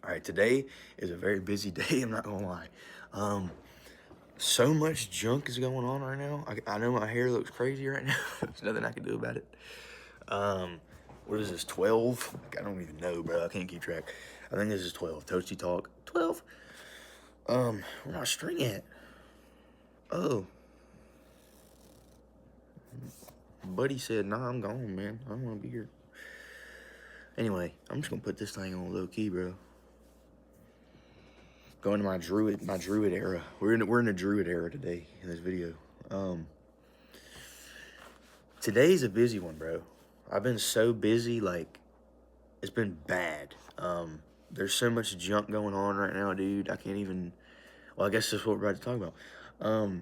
All right, today is a very busy day. I'm not gonna lie. So much junk is going on right now. I know my hair looks crazy right now. There's nothing I can do about it. What is this? 12? I don't even know, bro. I can't keep track. I think this is 12. Toasty Talk. 12. Where my string at? Oh, buddy said, "Nah, I'm gone, man. I don't want to be here." Anyway, I'm just gonna put this thing on low key, bro. Going to my druid era. We're in a druid era today in this video. Today's a busy one, bro. I've been so busy, like it's been bad. There's so much junk going on right now, dude. I can't even. Well, I guess that's what we're about to talk about.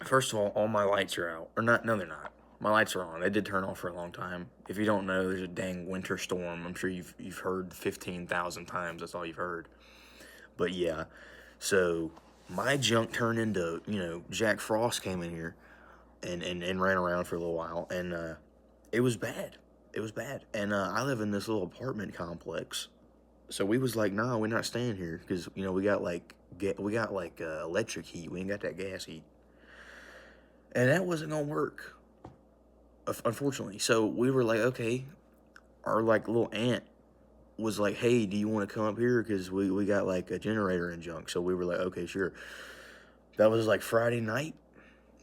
First of all my lights are out, or not? No, they're not. My lights are on. They did turn off for a long time. If you don't know, there's a dang winter storm. I'm sure you've heard 15,000 times. That's all you've heard. But yeah, so my junk turned into, Jack Frost came in here and ran around for a little while, and it was bad. It was bad. And I live in this little apartment complex, so we was like, nah, we're not staying here because we got electric heat. We ain't got that gas heat, and that wasn't gonna work, unfortunately. So we were like, okay, our little aunt was like, hey, do you want to come up here? Because we got like a generator and junk. So we were like, okay, sure. That was like Friday night.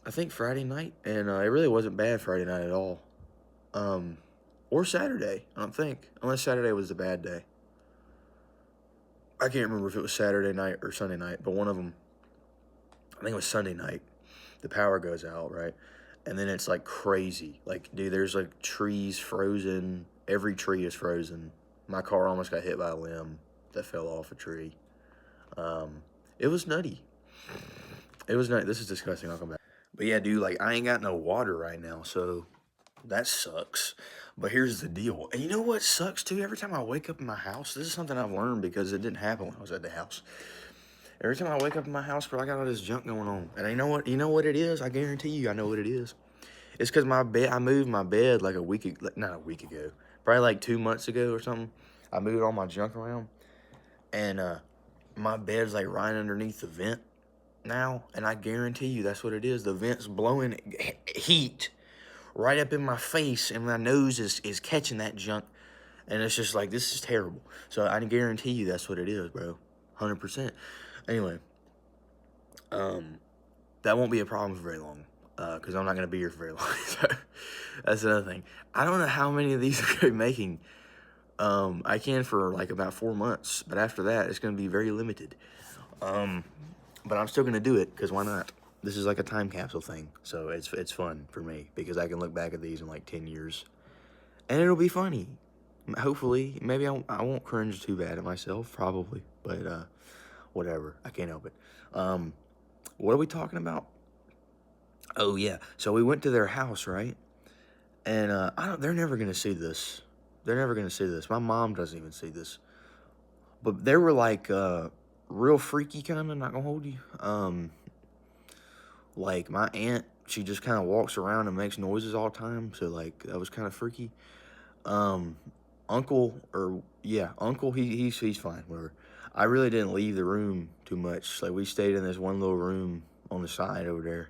I think Friday night. And it really wasn't bad Friday night at all. Or Saturday, I don't think. Unless Saturday was the bad day. I can't remember if it was Saturday night or Sunday night. But one of them, I think it was Sunday night. The power goes out, right? And then it's like crazy. Like, dude, there's like trees frozen. Every tree is frozen. My car almost got hit by a limb that fell off a tree. It was nutty. It was nutty. This is disgusting. I'll come back. But yeah, dude, like I ain't got no water right now, so that sucks. But here's the deal. And you know what sucks too? Every time I wake up in my house, this is something I've learned because it didn't happen when I was at the house. Every time I wake up in my house, bro, I got all this junk going on. And you know what? You know what it is? I guarantee you, I know what it is. It's because I moved my bed like not a week ago, probably like 2 months ago or something. I moved all my junk around, and my bed's like right underneath the vent now, and I guarantee you that's what it is. The vent's blowing heat right up in my face, and my nose is catching that junk, and it's just like, this is terrible. So I guarantee you that's what it is, bro. 100%. Anyway, that won't be a problem for very long. Because I'm not going to be here for very long. So that's another thing. I don't know how many of these are making. I can for like about 4 months. But after that, it's going to be very limited. But I'm still going to do it because why not? This is like a time capsule thing. So it's fun for me because I can look back at these in like 10 years. And it'll be funny. Hopefully. Maybe I won't cringe too bad at myself. Probably. But whatever. I can't help it. What are we talking about? Oh yeah, so we went to their house, right? And they're never gonna see this. They're never gonna see this. My mom doesn't even see this. But they were like real freaky kind of, not gonna hold you. Like my aunt, she just kind of walks around and makes noises all the time. So like that was kind of freaky. Uncle, he's fine, whatever. I really didn't leave the room too much. Like we stayed in this one little room on the side over there.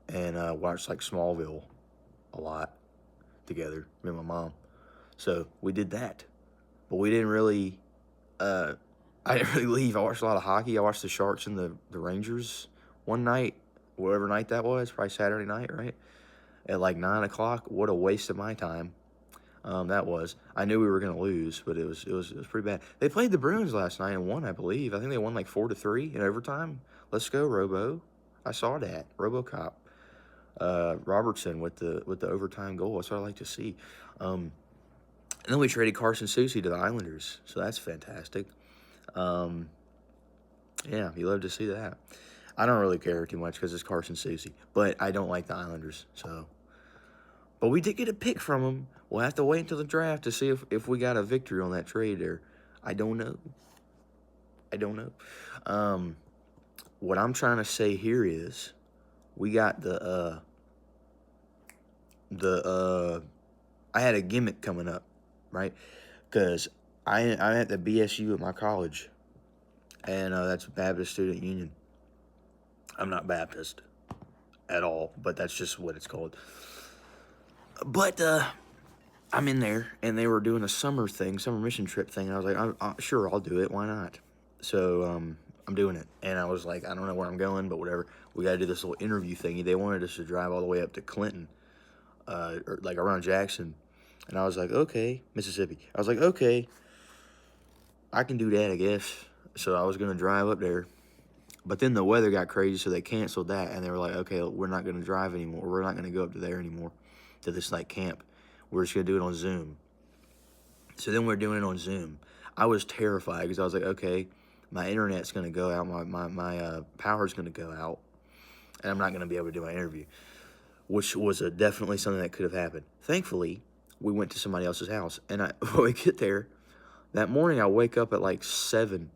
And watched like Smallville a lot together, me and my mom. So we did that, but we didn't really. I didn't really leave. I watched a lot of hockey. I watched the Sharks and the Rangers one night, whatever night that was, probably Saturday night, right? At like 9 o'clock. What a waste of my time. That was. I knew we were gonna lose, but it was pretty bad. They played the Bruins last night and won, I believe. I think they won like 4-3 in overtime. Let's go, Robo. I saw that. RoboCop. Robertson with the overtime goal. That's what I like to see. And then we traded Carson Soucy to the Islanders, so that's fantastic. Yeah, you love to see that. I don't really care too much because it's Carson Soucy, but I don't like the Islanders. So, but we did get a pick from them. We'll have to wait until the draft to see if we got a victory on that trade there. I don't know. What I'm trying to say here is we got I had a gimmick coming up, right? Because I'm at the BSU at my college, and that's Baptist Student Union. I'm not Baptist at all, but that's just what it's called. But I'm in there, and they were doing a summer mission trip thing. And I was like, sure, I'll do it. Why not? So I'm doing it, and I was like, I don't know where I'm going, but whatever. We got to do this little interview thingy. They wanted us to drive all the way up to Clinton, or like around Jackson, and I was like, okay, Mississippi. I was like, okay, I can do that, I guess. So I was gonna drive up there, but then the weather got crazy, so they canceled that, and they were like, okay, we're not gonna drive anymore. We're not gonna go up to there anymore, to this like camp. We're just gonna do it on Zoom. So then we're doing it on Zoom. I was terrified because I was like, okay, my internet's gonna go out, my power's gonna go out, and I'm not gonna be able to do my interview, which was definitely something that could have happened. Thankfully, we went to somebody else's house, and when we get there, that morning I wake up at like 7,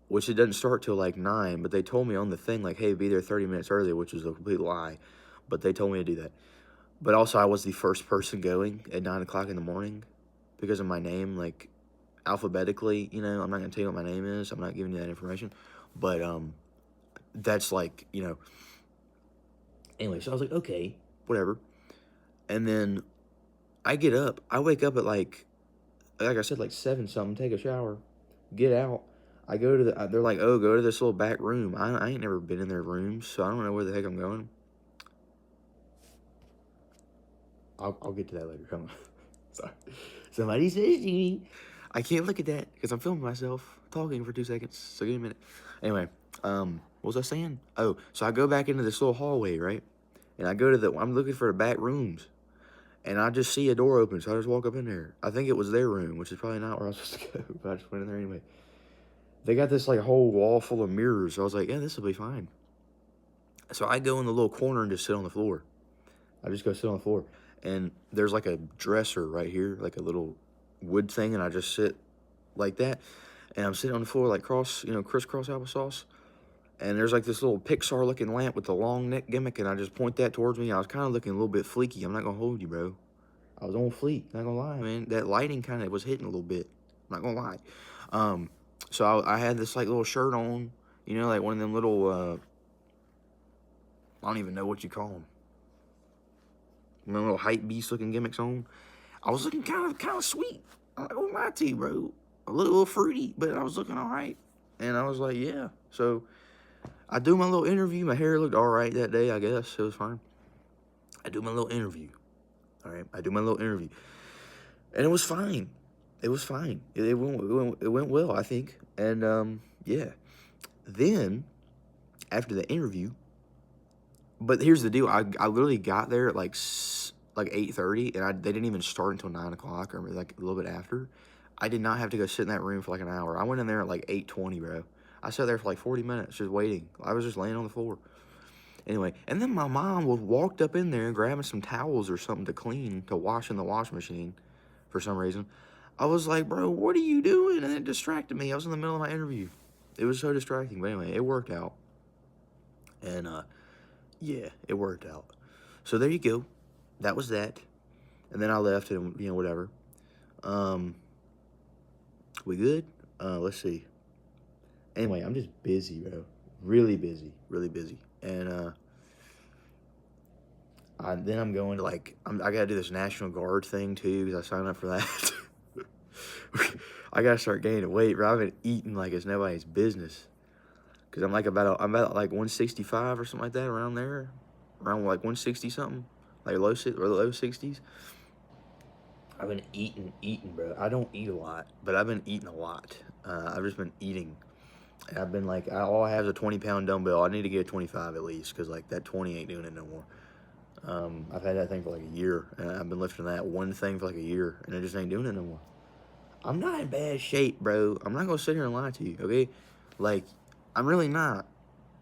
which it doesn't start till like 9, but they told me on the thing, like, hey, be there 30 minutes early, which was a complete lie, but they told me to do that. But also, I was the first person going at 9 o'clock in the morning because of my name, like, alphabetically, I'm not going to tell you what my name is. I'm not giving you that information. But that's like, Anyway, so I was like, okay, whatever. And then I get up. I wake up at like I said, like 7 something, take a shower, get out. I go to they're like, oh, go to this little back room. I ain't never been in their rooms, so I don't know where the heck I'm going. I'll get to that later. Come on. Sorry. Somebody says to me. I can't look at that because I'm filming myself talking for 2 seconds. So give me a minute. Anyway, what was I saying? Oh, so I go back into this little hallway, right? And I go to I'm looking for the back rooms. And I just see a door open, so I just walk up in there. I think it was their room, which is probably not where I was supposed to go, but I just went in there anyway. They got this like whole wall full of mirrors, so I was like, yeah, this will be fine. So I go in the little corner and just sit on the floor. I just go sit on the floor. And there's like a dresser right here, like a little wood thing, and I just sit like that. And I'm sitting on the floor like crisscross applesauce. And there's like this little Pixar-looking lamp with the long neck gimmick, and I just point that towards me. I was kind of looking a little bit fleeky. I'm not going to hold you, bro. I was on fleek, not going to lie, man. That lighting kind of was hitting a little bit. I'm not going to lie. So I had this like little shirt on, like one of them little, I don't even know what you call them. My little hype beast looking gimmicks on. I was looking kind of sweet. I'm like, oh, my tea, bro. A little fruity, but I was looking all right. And I was like, yeah. So I do my little interview. My hair looked all right that day, I guess. It was fine. I do my little interview. All right. I do my little interview. And it was fine. It was fine. It went well, I think. And, yeah. Then, after the interview, but here's the deal. I literally got there at like 8:30, and they didn't even start until 9 o'clock or like a little bit after. I did not have to go sit in that room for like an hour. I went in there at like 8:20, bro. I sat there for like 40 minutes just waiting. I was just laying on the floor. Anyway, and then my mom walked up in there grabbing some towels or something to wash in the washing machine for some reason. I was like, bro, what are you doing? And it distracted me. I was in the middle of my interview. It was so distracting. But anyway, it worked out. And, yeah, it worked out. So there you go. That was that. And then I left and, whatever. We good? Let's see. Anyway, I'm just busy, bro. Really busy. Really busy. And, then I'm going to, like, I got to do this National Guard thing, too, because I signed up for that. I got to start gaining weight, bro. I've been eating like it's nobody's business. Because I'm about like 165 or something like that, around there. Around like 160 something. Like low 60s. I've been eating, bro. I don't eat a lot, but I've been eating a lot. I've just been eating. And I've been like, all I have is a 20-pound dumbbell. I need to get a 25 at least, because like that 20 ain't doing it no more. I've had that thing for like a year, and I've been lifting that one thing for like a year, and it just ain't doing it no more. I'm not in bad shape, bro. I'm not going to sit here and lie to you, okay? Like, I'm really not.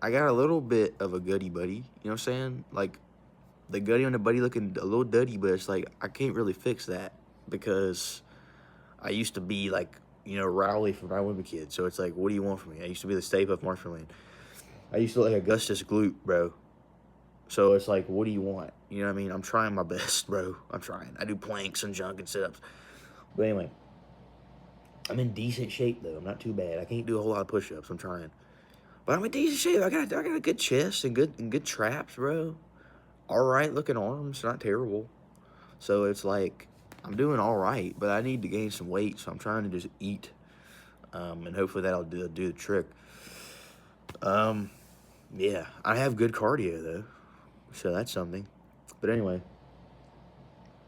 I got a little bit of a gutty buddy, you know what I'm saying? Like, the gutty on the buddy looking a little duddy, but it's like, I can't really fix that because I used to be like, Rowley from I Women Kid. So it's like, what do you want from me? I used to be the Stay Puft Marshmallow. I used to look like Augustus Gloop, bro. So it's like, what do you want? You know what I mean? I'm trying my best, bro. I'm trying. I do planks and junk and sit-ups. But anyway, I'm in decent shape though. I'm not too bad. I can't do a whole lot of push-ups. I'm trying, but I'm in decent shape. I got a good chest and good traps, bro. All right looking arms, not terrible. So it's like I'm doing all right, but I need to gain some weight. So I'm trying to just eat, and hopefully that'll do the trick. Yeah, I have good cardio though, so that's something. But anyway,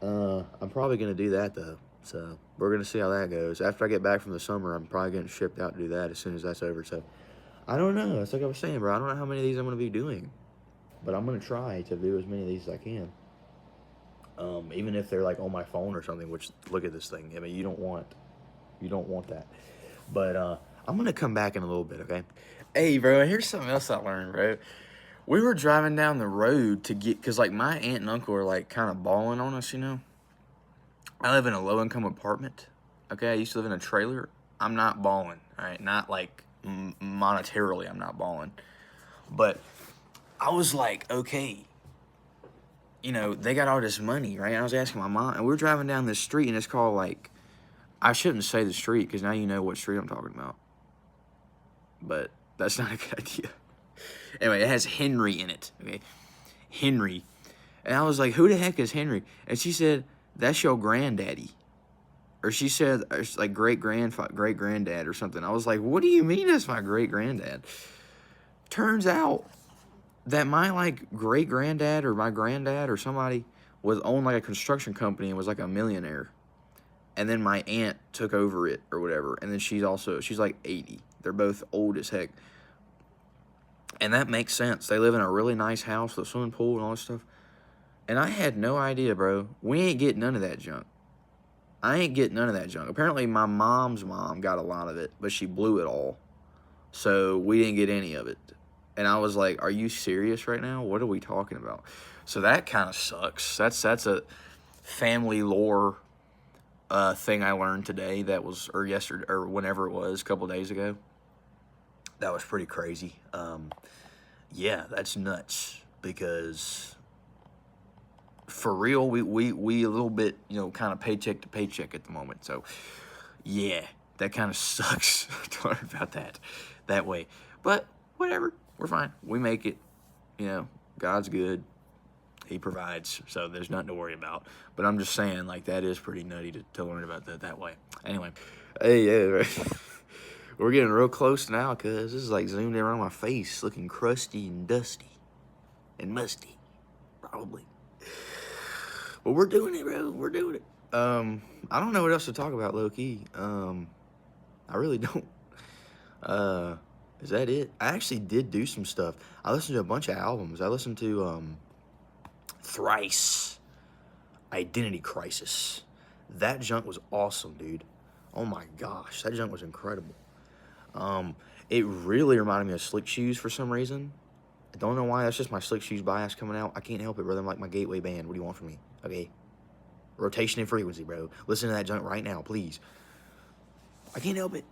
I'm probably gonna do that though. So we're gonna see how that goes. After I get back from the summer, I'm probably getting shipped out to do that as soon as that's over. So I don't know. It's like I was saying, bro. I don't know how many of these I'm gonna be doing, but I'm gonna try to do as many of these as I can. Even if they're like on my phone or something. Which look at this thing. I mean, you don't want that. But I'm gonna come back in a little bit, okay? Hey, bro. Here's something else I learned, bro. We were driving down the road to get, cause like my aunt and uncle are like kind of balling on us, you know. I live in a low-income apartment. Okay, I used to live in a trailer. I'm not balling, all right? Not like monetarily, I'm not balling. But I was like, okay, you know, they got all this money, right? And I was asking my mom, and we were driving down this street, and it's called like, I shouldn't say the street, because now you know what street I'm talking about. But that's not a good idea. Anyway, it has Henry in it, okay? Henry. And I was like, who the heck is Henry? And she said, that's your granddaddy. Or she said, it's like great-granddad or something. I was like, what do you mean that's my great-granddad? Turns out that my, like, great-granddad or my granddad or somebody was owned, like, a construction company and was, like, a millionaire. And then my aunt took over it or whatever. And then she's like, 80. They're both old as heck. And that makes sense. They live in a really nice house with a swimming pool and all this stuff. And I had no idea, bro. We ain't getting none of that junk. I ain't getting none of that junk. Apparently, my mom's mom got a lot of it, but she blew it all. So we didn't get any of it. And I was like, are you serious right now? What are we talking about? So that kind of sucks. That's a family lore thing I learned today that was, or yesterday, or whenever it was, a couple days ago. That was pretty crazy. Yeah, that's nuts. Because for real, we a little bit, you know, kind of paycheck to paycheck at the moment. So, yeah, that kind of sucks to learn about that way. But whatever, we're fine. We make it. You know, God's good. He provides, so there's nothing to worry about. But I'm just saying, like, that is pretty nutty to learn about that way. Anyway, hey, yeah, right. We're getting real close now, cuz this is like zoomed in around my face, looking crusty and dusty and musty, probably. But we're doing it, bro. We're doing it. I don't know what else to talk about, low key. I really don't. Is that it? I actually did do some stuff. I listened to a bunch of albums. I listened to Thrice, Identity Crisis. That junk was awesome, dude. Oh my gosh, that junk was incredible. It really reminded me of Slick Shoes for some reason. I don't know why. That's just my Slick Shoes bias coming out. I can't help it, brother. I'm like my gateway band. What do you want from me? Okay. Rotation and frequency, bro. Listen to that junk right now, please. I can't help it.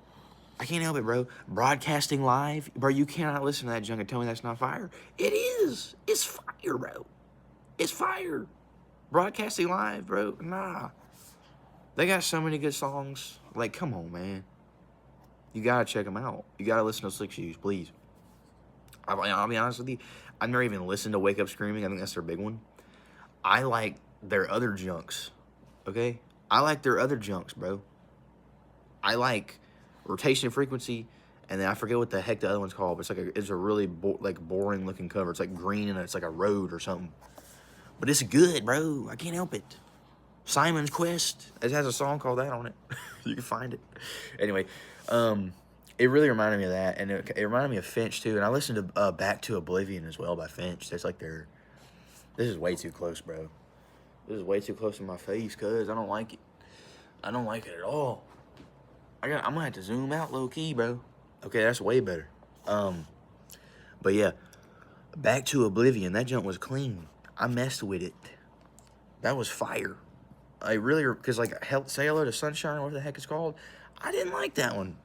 I can't help it, bro. Broadcasting live. Bro, you cannot listen to that junk and tell me that's not fire. It is. It's fire, bro. It's fire. Broadcasting live, bro. Nah. They got so many good songs. Like, come on, man. You gotta check them out. You gotta listen to Slick Shoes, please. I'll be honest with you. I've never even listened to Wake Up Screaming. I think that's their big one. I like their other junks, okay? I like their other junks, bro. I like Rotation and Frequency, and then I forget what the heck the other one's called, but it's a really boring looking cover. It's like green and it's like a road or something. But it's good, bro. I can't help it. Simon's Quest. It has a song called that on it. You can find it. Anyway, it really reminded me of that, and it reminded me of Finch too. And I listened to Back to Oblivion as well by Finch. There's like their. This is way too close, bro. This is way too close to my face, cuz I don't like it. I don't like it at all. I'm gonna have to zoom out low key, bro. Okay, that's way better. But yeah, Back to Oblivion. That junk was clean. I messed with it. That was fire. I really, because like Say Hello to Sunshine, whatever the heck it's called. I didn't like that one.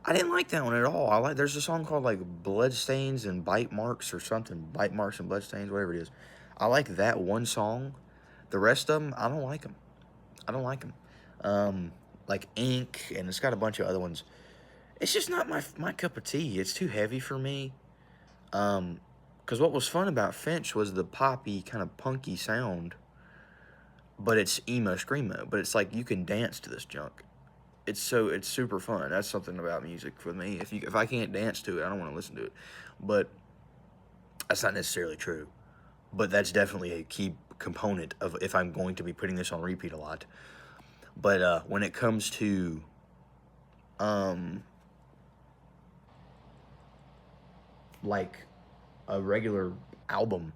I didn't like that one at all. There's a song called like Bloodstains and Bite Marks or something. Bite Marks and Bloodstains, whatever it is. I like that one song. The rest of them, I don't like them. I don't like them. like Ink, and it's got a bunch of other ones. It's just not my cup of tea. It's too heavy for me. Because what was fun about Finch was the poppy, kind of punky sound, but it's emo screamo. But it's like you can dance to this junk. It's super fun. That's something about music for me. If I can't dance to it, I don't want to listen to it. But that's not necessarily true. But that's definitely a key component of if I'm going to be putting this on repeat a lot. But when it comes to like a regular album,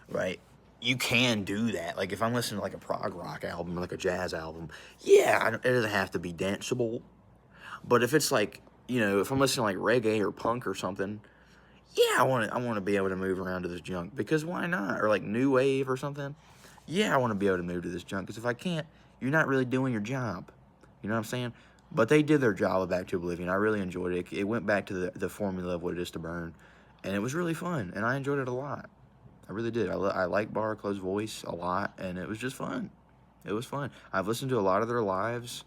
right? You can do that. Like if I'm listening to like a prog rock album or like a jazz album, yeah, it doesn't have to be danceable. But if it's like, if I'm listening to like reggae or punk or something, yeah, I want to be able to move around to this junk, because why not? Or like new wave or something. Yeah, I want to be able to move to this junk, because if I can't, you're not really doing your job. You know what I'm saying? But they did their job of Back to Oblivion. I really enjoyed it. It went back to the formula of what it is to burn. And it was really fun. And I enjoyed it a lot. I really did. I like Barclay's voice a lot. And it was just fun. It was fun. I've listened to a lot of their lives.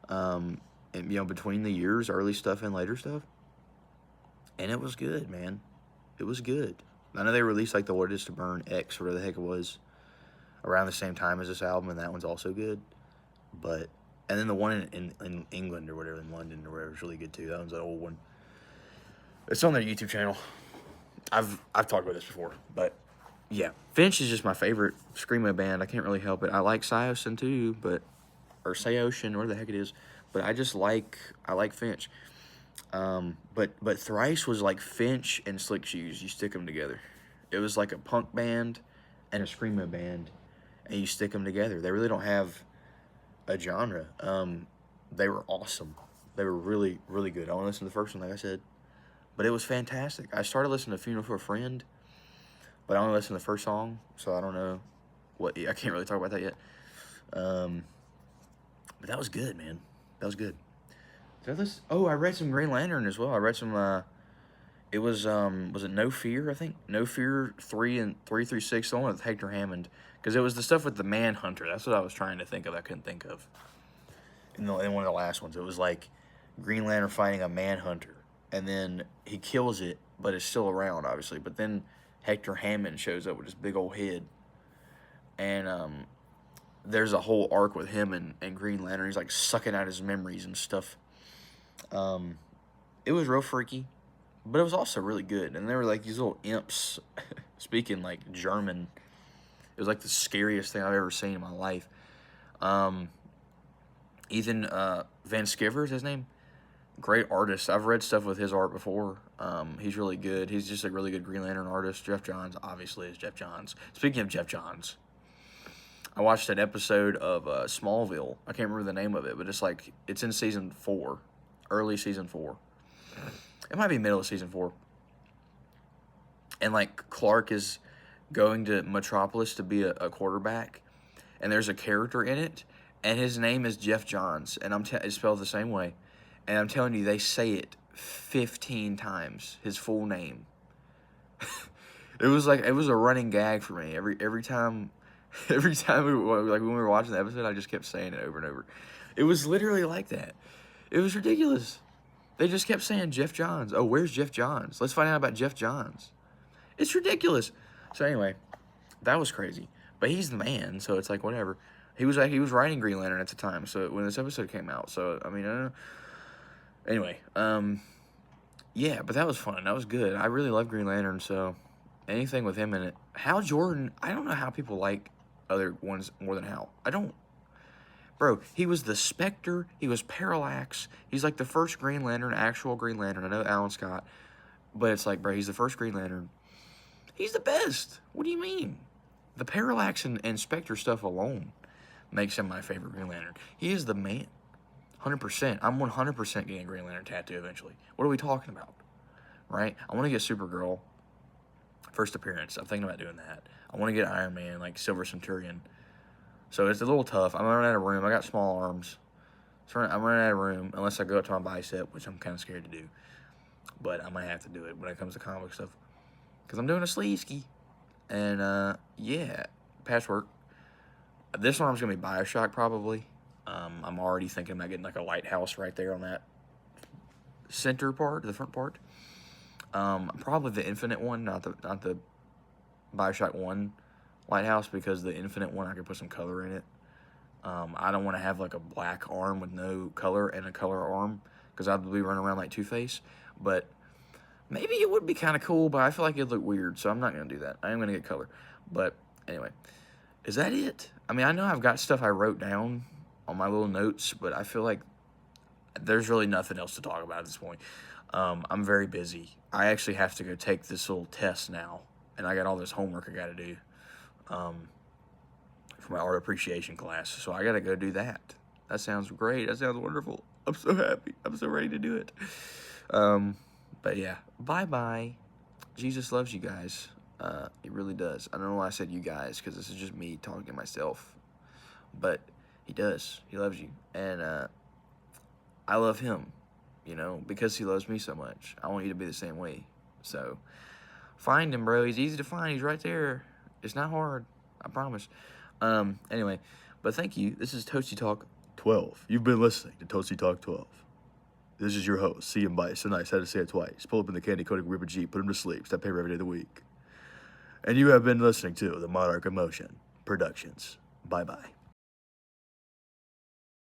And, between the years, early stuff and later stuff. And it was good, man. It was good. I know they released like the What It Is to Burn X, or whatever the heck it was, around the same time as this album, and that one's also good. And then the one in England or whatever, in London or whatever, is really good too. That one's an old one. It's on their YouTube channel. I've talked about this before, but yeah, Finch is just my favorite screamo band. I can't really help it. I like Seosin too, or Seosin, whatever the heck it is. But I like Finch. But Thrice was like Finch and Slick Shoes. You stick them together. It was like a punk band and a screamo band, and you stick them together. They really don't have a genre. They were awesome. They were really, really good. I only listened to the first one, like I said, but it was fantastic. I started listening to Funeral for a Friend, but I only listened to the first song, so I don't know I can't really talk about that yet. But that was good, man. That was good. I read some Green Lantern as well. I read some, it was it No Fear, I think? No Fear 3 and 336, the one with Hector Hammond. Because it was the stuff with the Manhunter. That's what I was trying to think of. I couldn't think of. In one of the last ones, it was like Green Lantern fighting a Manhunter. And then he kills it, but it's still around, obviously. But then Hector Hammond shows up with his big old head. And there's a whole arc with him and Green Lantern. He's like sucking out his memories and stuff. It was real freaky, but it was also really good. And there were like these little imps speaking like German. It was like the scariest thing I've ever seen in my life. Ethan Van Sciver is his name. Great artist. I've read stuff with his art before. He's really good. He's just a really good Green Lantern artist. Jeff Johns, obviously, is Jeff Johns. Speaking of Jeff Johns, I watched an episode of Smallville. I can't remember the name of it, but it's in season 4, early season 4. It might be middle of season 4. And like Clark is going to Metropolis to be a quarterback, and there's a character in it, and his name is Jeff Johns, and it's spelled the same way. And I'm telling you, they say it 15 times, his full name. It was a running gag for me. Every time when we were watching the episode, I just kept saying it over and over. It was literally like that. It was ridiculous. They just kept saying Jeff Johns. Oh, where's Jeff Johns? Let's find out about Jeff Johns. It's ridiculous. So anyway, that was crazy. But he's the man, so it's like whatever. He was writing Green Lantern at the time, so when this episode came out. So I mean, anyway, yeah, but that was fun. That was good. I really love Green Lantern, so anything with him in it. Hal Jordan, I don't know how people like other ones more than Hal. I don't. Bro, he was the Spectre. He was Parallax. He's like the first Green Lantern, actual Green Lantern. I know Alan Scott, but it's like, bro, he's the first Green Lantern. He's the best. What do you mean? The Parallax and Spectre stuff alone makes him my favorite Green Lantern. He is the man. 100%. I'm 100% getting a Green Lantern tattoo eventually. What are we talking about? Right? I want to get Supergirl. First appearance. I'm thinking about doing that. I want to get Iron Man, like Silver Centurion. So it's a little tough. I'm running out of room. I got small arms. So I'm running out of room unless I go up to my bicep, which I'm kind of scared to do. But I might have to do it when it comes to comic stuff. Because I'm doing a sleeve ski. And, yeah, patchwork. This one I'm just going to be Bioshock, probably. I'm already thinking about getting like a lighthouse right there on that center part, the front part. Probably the Infinite one, not the Bioshock 1 lighthouse, because the Infinite one I could put some color in it. I don't want to have like a black arm with no color and a color arm, because I'd be running around like Two-Face. But maybe it would be kind of cool, but I feel like it'd look weird, so I'm not going to do that. I am going to get color. But anyway, is that it? I mean, I know I've got stuff I wrote down on my little notes, but I feel like there's really nothing else to talk about at this point. I'm very busy. I actually have to go take this little test now, and I got all this homework I got to do for my art appreciation class, so I got to go do that. That sounds great. That sounds wonderful. I'm so happy. I'm so ready to do it. But yeah, bye-bye. Jesus loves you guys. He really does. I don't know why I said you guys, because this is just me talking to myself. But he does. He loves you. And I love him, you know, because he loves me so much. I want you to be the same way. So find him, bro. He's easy to find. He's right there. It's not hard. I promise. Anyway, but thank you. This is Toasty Talk 12. You've been listening to Toasty Talk 12. This is your host, See him by so nice. I had to say it twice. Pull up in the candy coating rip a Jeep, put him to sleep. Step paper every day of the week. And you have been listening to the Monarch Emotion Productions. Bye-bye.